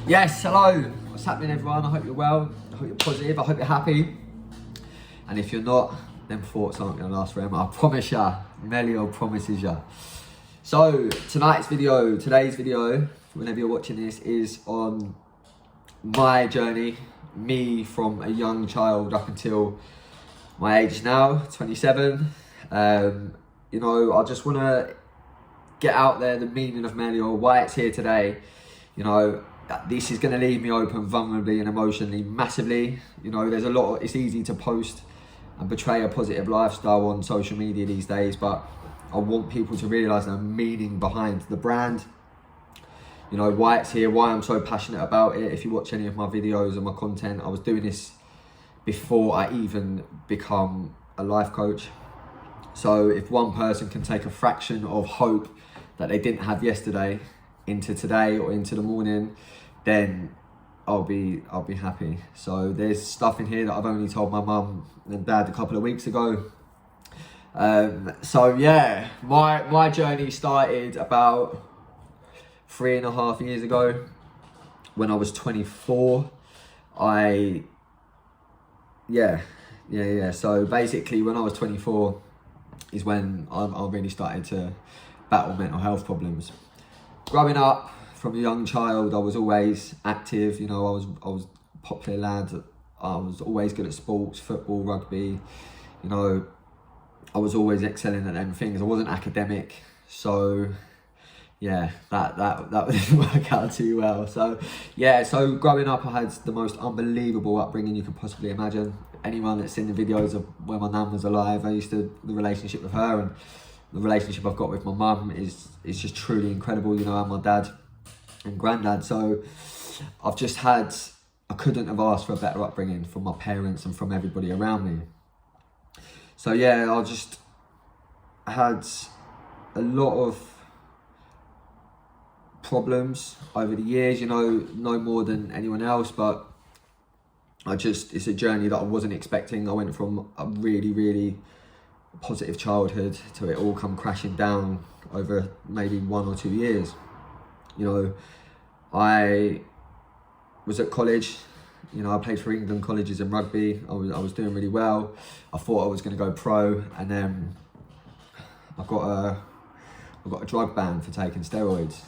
Yes, hello. What's happening, everyone? I hope you're well. I hope you're positive. I hope you're happy. And if you're not, then thoughts aren't going to last forever. I promise ya. MELIOR promises ya. So today's video, whenever you're watching this, is on my journey. Me from a young child up until my age now, 27. You know, I just want to get out there the meaning of MELIOR, why it's here today. You know, this is going to leave me open vulnerably and emotionally massively. You know, there's a lot it's easy to post and portray a positive lifestyle on social media these days, but I want people to realise the meaning behind the brand. You know, why it's here, why I'm so passionate about it. If you watch any of my videos and my content, I was doing this before I even become a life coach. So if one person can take a fraction of hope that they didn't have yesterday into today or into the morning, then I'll be happy. So there's stuff in here that I've only told my mum and dad a couple of weeks ago. So yeah, my journey started about 3.5 years ago when I was 24. So basically when I was 24 is when I really started to battle mental health problems. Growing up from a young child, I was always active. You know, I was a popular lad. I was always good at sports, football, rugby. You know, I was always excelling at them things. I wasn't academic, so yeah, that didn't work out too well. So yeah, so growing up, I had the most unbelievable upbringing you could possibly imagine. Anyone that's seen the videos of when my nan was alive, the relationship with her and the relationship I've got with my mum is just truly incredible, you know, and my dad and granddad. So I couldn't have asked for a better upbringing from my parents and from everybody around me. So yeah, I had a lot of problems over the years, you know, no more than anyone else, but it's a journey that I wasn't expecting. I went from a really, really positive childhood to it all come crashing down over maybe 1 or 2 years. You know, I was at college, you know, I played for England colleges in rugby. I was doing really well. I thought I was going to go pro, and then I got a drug ban for taking steroids.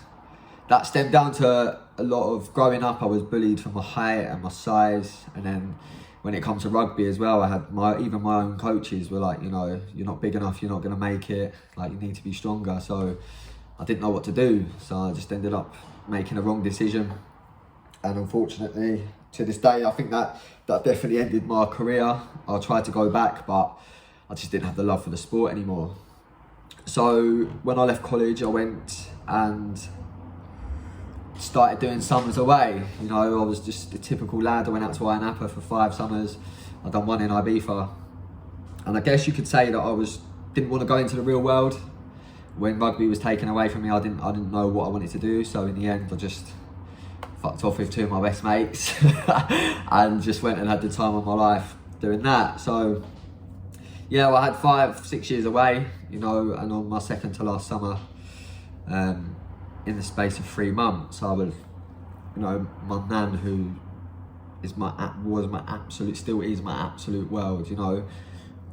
That stemmed down to a lot of growing up. I was bullied for my height and my size, and then when it comes to rugby as well, I had even my own coaches were like, you know, you're not big enough, you're not going to make it, like you need to be stronger. So I didn't know what to do, so I just ended up making a wrong decision, and unfortunately to this day I think that definitely ended my career. I tried to go back, but I just didn't have the love for the sport anymore. So when I left college, I went and started doing summers away. You know, I was just a typical lad. I went out to Ayia Napa for 5 summers. I'd done 1 in Ibiza, and I guess you could say that I didn't want to go into the real world. When rugby was taken away from me, I didn't know what I wanted to do. So in the end, I just fucked off with 2 of my best mates and just went and had the time of my life doing that. So yeah, well, I had 5-6 years away, you know, and on my second to last summer, in the space of 3 months, I was, you know, my nan, who is still is my absolute world, you know.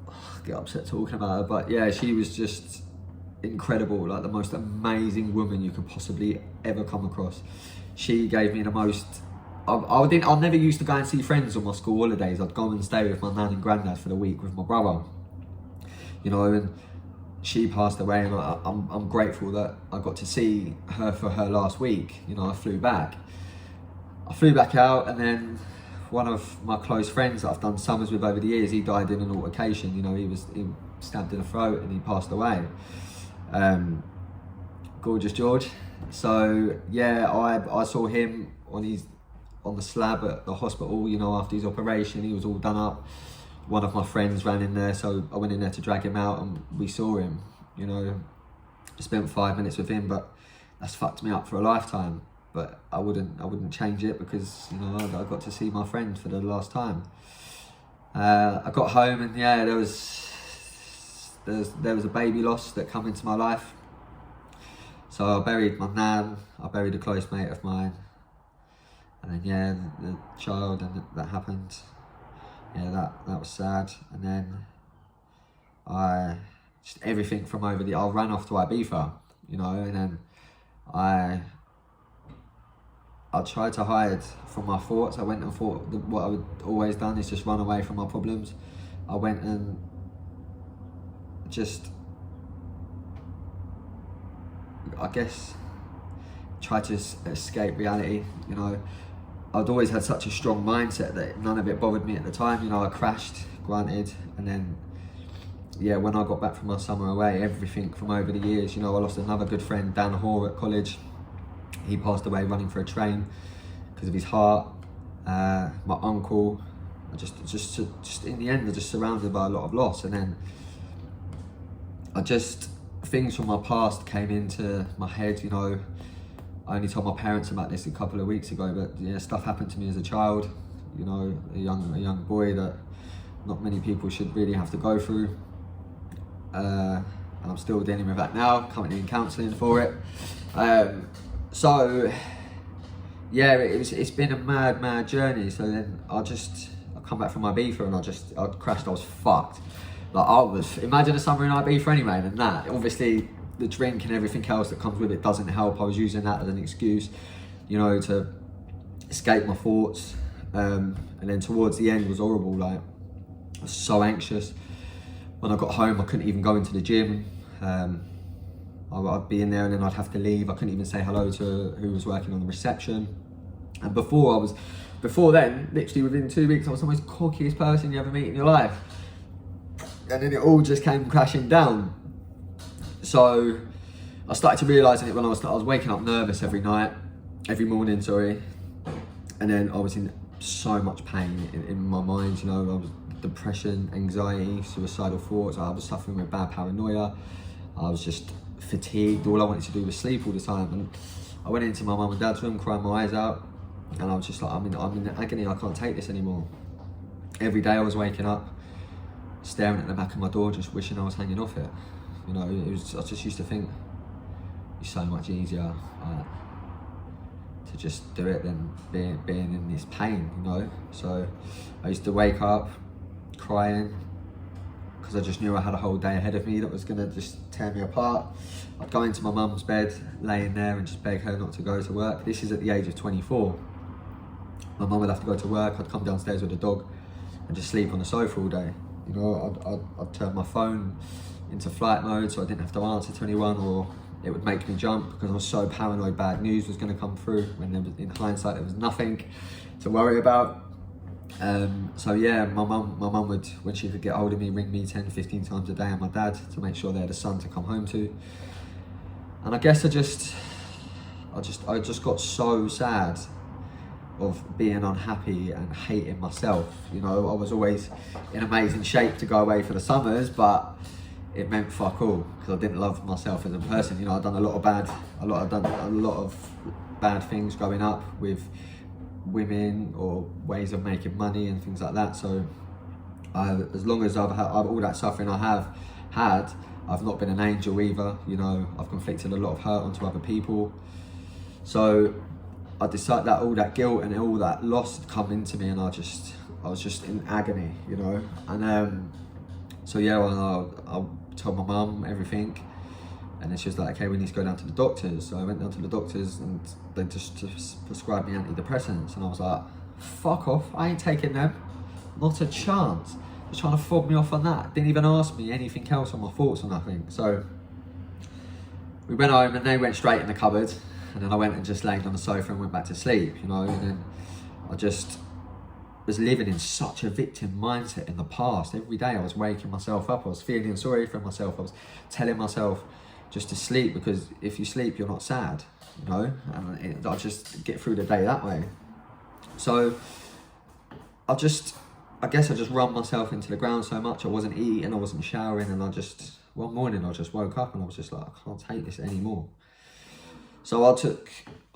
I get upset talking about her, but yeah, she was just incredible, like the most amazing woman you could possibly ever come across. She gave me the most. I never used to go and see friends on my school holidays. I'd go and stay with my nan and granddad for the week with my brother, you know, and she passed away, and I'm grateful that I got to see her for her last week. You know, I flew back out, and then one of my close friends that I've done summers with over the years, he died in an altercation. You know, he stabbed in the throat and he passed away. Gorgeous George. So yeah, I saw him on the slab at the hospital, you know, after his operation. He was all done up. One of my friends ran in there, so I went in there to drag him out, and we saw him, you know. I spent 5 minutes with him, but that's fucked me up for a lifetime. But I wouldn't change it, because, you know, I got to see my friend for the last time. I got home, and yeah, there was a baby loss that come into my life. So I buried my nan, I buried a close mate of mine, And then yeah, the child, and that happened. Yeah, that was sad. And then I just everything from over the I ran off to Ibiza, you know, and then I tried to hide from my thoughts. I went and thought that what I would always done is just run away from my problems. I went and just, I guess, tried to escape reality, you know. I'd always had such a strong mindset that none of it bothered me at the time. You know, I crashed, granted, and then, yeah, when I got back from my summer away, everything from over the years, you know, I lost another good friend, Dan Hoare, at college. He passed away running for a train because of his heart. My uncle, just in the end, I just surrounded by a lot of loss. And then things from my past came into my head, you know. I only told my parents about this a couple of weeks ago, but yeah, stuff happened to me as a child, you know, a young boy that not many people should really have to go through. And I'm still dealing with that now, currently in counselling for it. So yeah, it's been a mad journey. So then I come back from Ibiza and I crashed. I was fucked. Like imagine a summer in Ibiza anyway, and that obviously the drink and everything else that comes with it doesn't help. I was using that as an excuse, you know, to escape my thoughts. And then towards the end was horrible. Like, I was so anxious. When I got home, I couldn't even go into the gym. I'd be in there and then I'd have to leave. I couldn't even say hello to who was working on the reception. And before then, literally within 2 weeks, I was the most cockiest person you ever meet in your life. And then it all just came crashing down. So I started to realise it when I was waking up nervous every morning, and then I was in so much pain in my mind, you know. I was depression, anxiety, suicidal thoughts. I was suffering with bad paranoia. I was just fatigued. All I wanted to do was sleep all the time. And I went into my mum and dad's room, crying my eyes out, and I was just like, I'm in agony. I can't take this anymore. Every day I was waking up, staring at the back of my door, just wishing I was hanging off it. You know, I just used to think it's so much easier to just do it than being in this pain, you know. So I used to wake up crying because I just knew I had a whole day ahead of me that was gonna just tear me apart. I'd go into my mum's bed, laying there, and just beg her not to go to work. This is at the age of 24. My mum would have to go to work. I'd come downstairs with the dog and just sleep on the sofa all day. You know, I'd turn my phone into flight mode so I didn't have to answer to anyone, or it would make me jump because I was so paranoid bad news was going to come through, when in hindsight there was nothing to worry about. So yeah, my mum would, when she could get hold of me, ring me 10-15 times a day, and my dad, to make sure they had a son to come home to. And I guess I just got so sad of being unhappy and hating myself. You know, I was always in amazing shape to go away for the summers, but it meant fuck all because I didn't love myself as a person. You know, I'd done a lot of bad things growing up with women or ways of making money and things like that. So as long as I've had all that suffering I have had, I've not been an angel either. You know, I've inflicted a lot of hurt onto other people. So I decided that all that guilt and all that loss had come into me, and I was just in agony, you know. And so yeah, I told my mum everything, and then she was like, okay, we need to go down to the doctors. So I went down to the doctors, and they just prescribed me antidepressants, and I was like, fuck off, I ain't taking them, not a chance. Just trying to fob me off on that. Didn't even ask me anything else on my thoughts or nothing. So we went home and they went straight in the cupboard, and then I went and just laid on the sofa and went back to sleep, you know. And then I just was living in such a victim mindset in the past. Every day I was waking myself up, I was feeling sorry for myself, I was telling myself just to sleep, because if you sleep you're not sad, you know. And I just get through the day that way. So I guess I just run myself into the ground so much. I wasn't eating, I wasn't showering, and one morning I just woke up and I was just like, I can't take this anymore. So I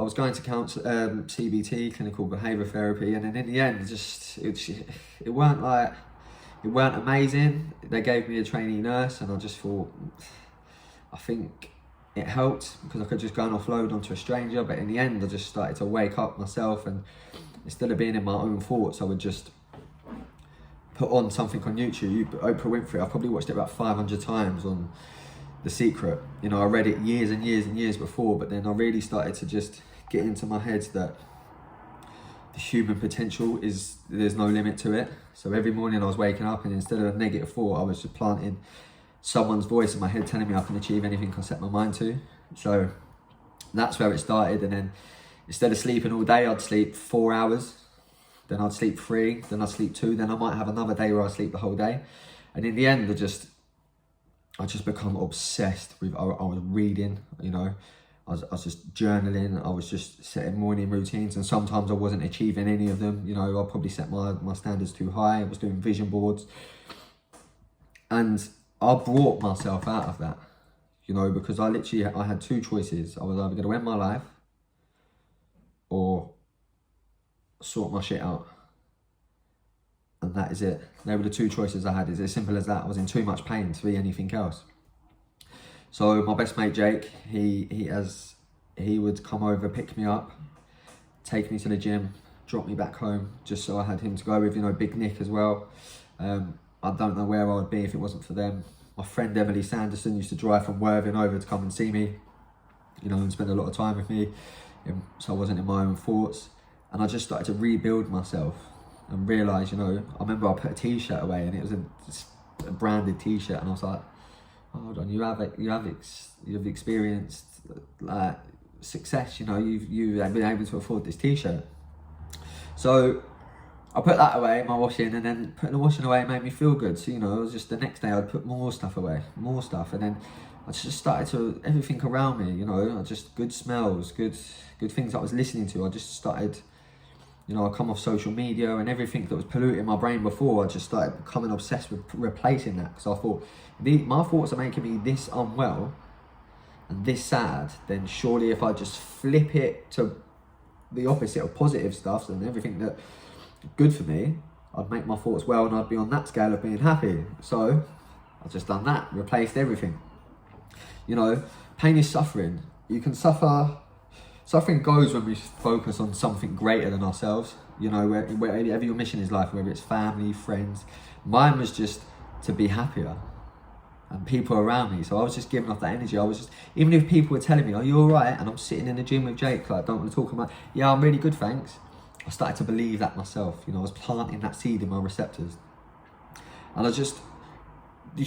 was going to CBT, clinical behaviour therapy, and then in the end, it weren't amazing. They gave me a trainee nurse, and I just thought, I think it helped because I could just go and offload onto a stranger. But in the end, I just started to wake up myself, and instead of being in my own thoughts, I would just put on something on YouTube. Oprah Winfrey, I've probably watched it about 500 times on The Secret. You know, I read it years and years and years before, but then I really started to just get into my head that the human potential is, there's no limit to it. So every morning I was waking up, and instead of a negative thought, I was just planting someone's voice in my head telling me I can achieve anything I set my mind to. So that's where it started. And then instead of sleeping all day, I'd sleep 4 hours, then I'd sleep 3, then I'd sleep 2, then I might have another day where I sleep the whole day. And in the end, I just become obsessed with, I was reading, you know, I was just journaling, I was just setting morning routines, and sometimes I wasn't achieving any of them. You know, I probably set my standards too high. I was doing vision boards, and I brought myself out of that, you know, because I had 2 choices. I was either going to end my life or sort my shit out. And that is it. They were the 2 choices I had. It's as simple as that. I was in too much pain to be anything else. So my best mate Jake, he would come over, pick me up, take me to the gym, drop me back home, just so I had him to go with. You know, Big Nick as well. I don't know where I would be if it wasn't for them. My friend Emily Sanderson used to drive from Worthing over to come and see me, you know, and spend a lot of time with me, so I wasn't in my own thoughts. And I just started to rebuild myself and realise, you know, I remember I put a t-shirt away, and it was a branded t-shirt, and I was like, hold on, you have experienced like success, you know, you've been able to afford this t-shirt. So I put that away, my washing, and then putting the washing away made me feel good. So, you know, it was just the next day I'd put more stuff away, more stuff, and then I just started to, everything around me, you know, just good smells, good things that I was listening to. I just started, you know, I come off social media, and everything that was polluting my brain before, I just started becoming obsessed with replacing that, because I thought, my thoughts are making me this unwell and this sad, then surely if I just flip it to the opposite of positive stuff and everything that good for me, I'd make my thoughts well, and I'd be on that scale of being happy. So I've just done that, replaced everything. You know, pain is suffering. You can suffer. Suffering goes when we focus on something greater than ourselves. You know, wherever your mission is life, whether it's family, friends. Mine was just to be happier and people around me. So I was just giving off that energy. I was just, even if people were telling me, "Are you all right?" and I'm sitting in the gym with Jake, like, don't want to talk about, "Yeah, I'm really good, thanks." I started to believe that myself. You know, I was planting that seed in my receptors. And it's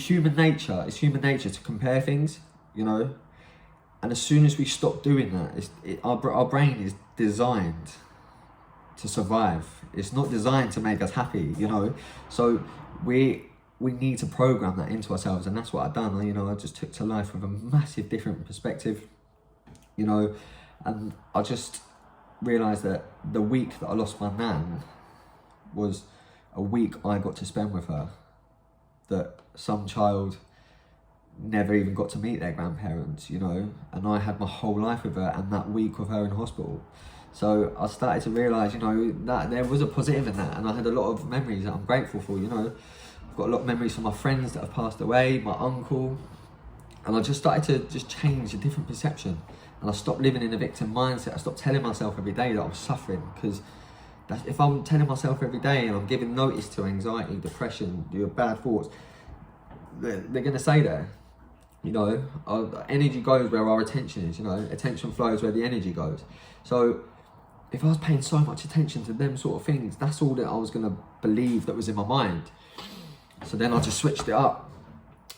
human nature to compare things, you know. And as soon as we stop doing that, our brain is designed to survive. It's not designed to make us happy, you know. So we need to program that into ourselves, and that's what I've done. You know, I just took to life with a massive different perspective, you know, and I just realised that the week that I lost my nan was a week I got to spend with her, that some child never even got to meet their grandparents, you know, and I had my whole life with her, and that week with her in hospital. So I started to realise, you know, that there was a positive in that, and I had a lot of memories that I'm grateful for, you know. I've got a lot of memories from my friends that have passed away, my uncle, and I just started to just change a different perception. And I stopped living in a victim mindset. I stopped telling myself every day that I'm suffering, because if I'm telling myself every day and I'm giving notice to anxiety, depression, your bad thoughts, they're going to stay there. You know, our energy goes where our attention is, you know, attention flows where the energy goes. So if I was paying so much attention to them sort of things, that's all that I was going to believe that was in my mind. So then I just switched it up,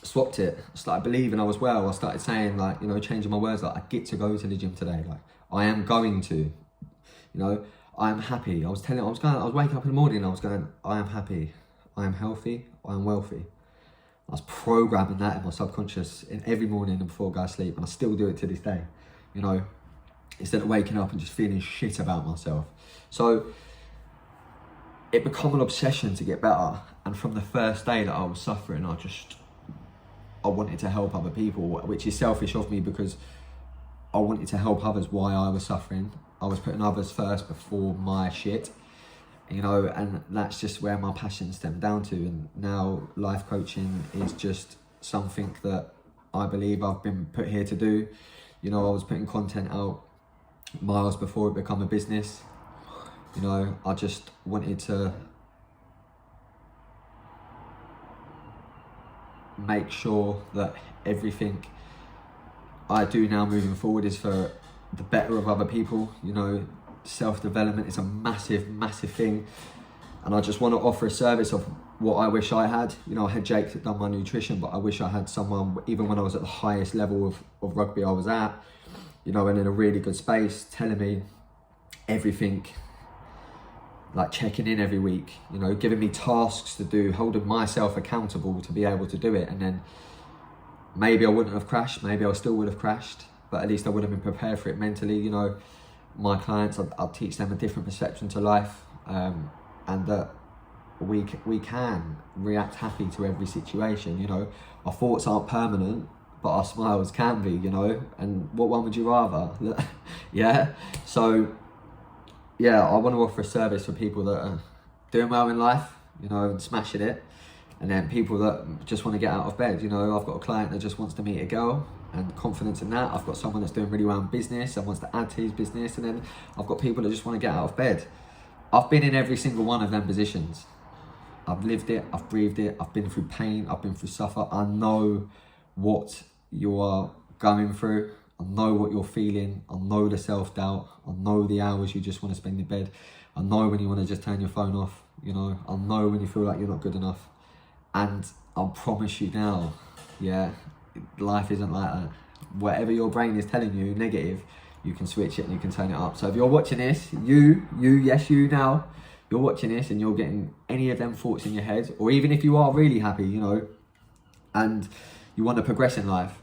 swapped it, started believing I was well. I started saying, like, you know, changing my words, like, I get to go to the gym today, like, I am going to, you know, I am happy. I was waking up in the morning and I was going, I am happy, I am healthy, I am wealthy. I was programming that in my subconscious in every morning and before I go to sleep, and I still do it to this day, you know, instead of waking up and just feeling shit about myself. So it became an obsession to get better, and from the first day that I was suffering, I wanted to help other people, which is selfish of me, because I wanted to help others while I was suffering. I was putting others first before my shit, you know, and that's just where my passion stemmed down to. And now life coaching is just something that I believe I've been put here to do. You know, I was putting content out miles before it became a business. You know, I just wanted to make sure that everything I do now moving forward is for the better of other people. You know, self-development is a massive, massive thing. And I just want to offer a service of what I wish I had. You know, I had Jake that done my nutrition, but I wish I had someone, even when I was at the highest level of rugby I was at, you know, and in a really good space, telling me everything, like checking in every week, you know, giving me tasks to do, holding myself accountable to be able to do it. And then maybe I wouldn't have crashed, maybe I still would have crashed, but at least I would have been prepared for it mentally. You know, my clients, I'll teach them a different perception to life, and that we can react happy to every situation. You know, our thoughts aren't permanent, but our smiles can be, you know, and what one would you rather? Yeah, so yeah, I want to offer a service for people that are doing well in life, you know, and smashing it, and then people that just want to get out of bed. You know, I've got a client that just wants to meet a girl and confidence in that. I've got someone that's doing really well in business and wants to add to his business, and then I've got people that just want to get out of bed. I've been in every single one of them positions. I've lived it, I've breathed it, I've been through pain, I've been through suffer. I know what you are going through. I know what you're feeling. I know the self-doubt. I know the hours you just want to spend in bed. I know when you want to just turn your phone off. You know, I know when you feel like you're not good enough. And I promise you now, yeah, life isn't like that. Whatever your brain is telling you negative, you can switch it and you can turn it up. So if you're watching this, you now, you're watching this and you're getting any of them thoughts in your head, or even if you are really happy, you know, and you want to progress in life,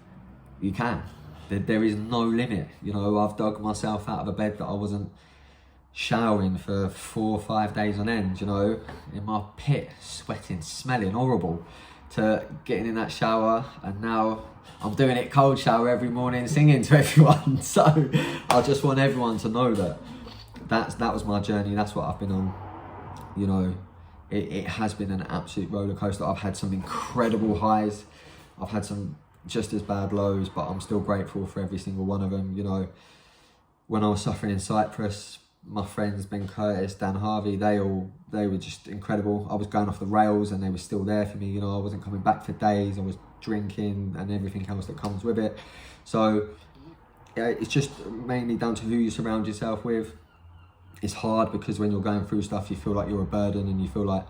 you can. There is no limit. You know, I've dug myself out of a bed that I wasn't showering for 4 or 5 days on end, you know, in my pit, sweating, smelling horrible, to getting in that shower, and now I'm doing it cold shower every morning, singing to everyone. So I just want everyone to know that that was my journey. That's what I've been on. You know, it has been an absolute roller coaster. I've had some incredible highs. I've had some just as bad lows, but I'm still grateful for every single one of them. You know, when I was suffering in Cyprus, my friends, Ben Curtis, Dan Harvey, they were just incredible. I was going off the rails and they were still there for me. You know, I wasn't coming back for days. I was drinking and everything else that comes with it. So yeah, it's just mainly down to who you surround yourself with. It's hard because when you're going through stuff, you feel like you're a burden and you feel like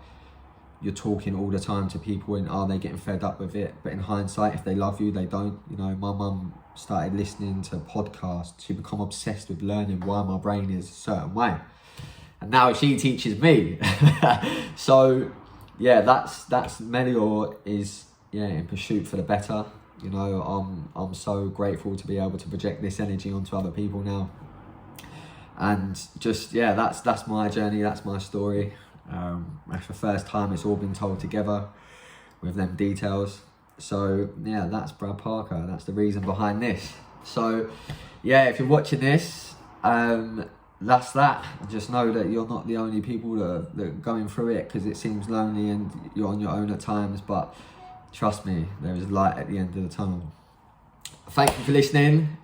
you're talking all the time to people and are they getting fed up with it? But in hindsight, if they love you, they don't. You know, my mum started listening to podcasts. She become obsessed with learning why my brain is a certain way. And now she teaches me. So yeah, that's MELIOR is, yeah, in pursuit for the better. You know, I'm so grateful to be able to project this energy onto other people now. And just, yeah, that's my journey, that's my story. That's the first time it's all been told together with them details. So yeah, that's Brad Parker. That's the reason behind this. So yeah, if you're watching this, that's that. Just know that you're not the only people that are going through it, because it seems lonely and you're on your own at times, but trust me, there is light at the end of the tunnel. Thank you for listening.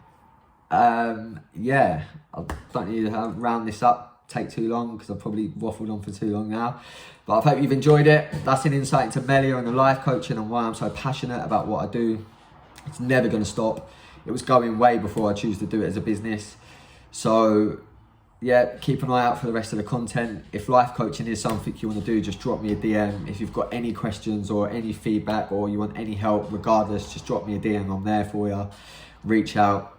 Yeah, I don't need to round this up, take too long, because I've probably waffled on for too long now, but I hope you've enjoyed it. That's an insight into MELIOR and the life coaching and why I'm so passionate about what I do. It's never going to stop. It was going way before I choose to do it as a business. So yeah, keep an eye out for the rest of the content. If life coaching is something you want to do, just drop me a DM. If you've got any questions or any feedback or you want any help, regardless, just drop me a DM. I'm there for you. Reach out.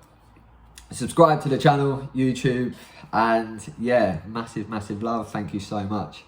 Subscribe to the channel, YouTube, and yeah, massive love. Thank you so much.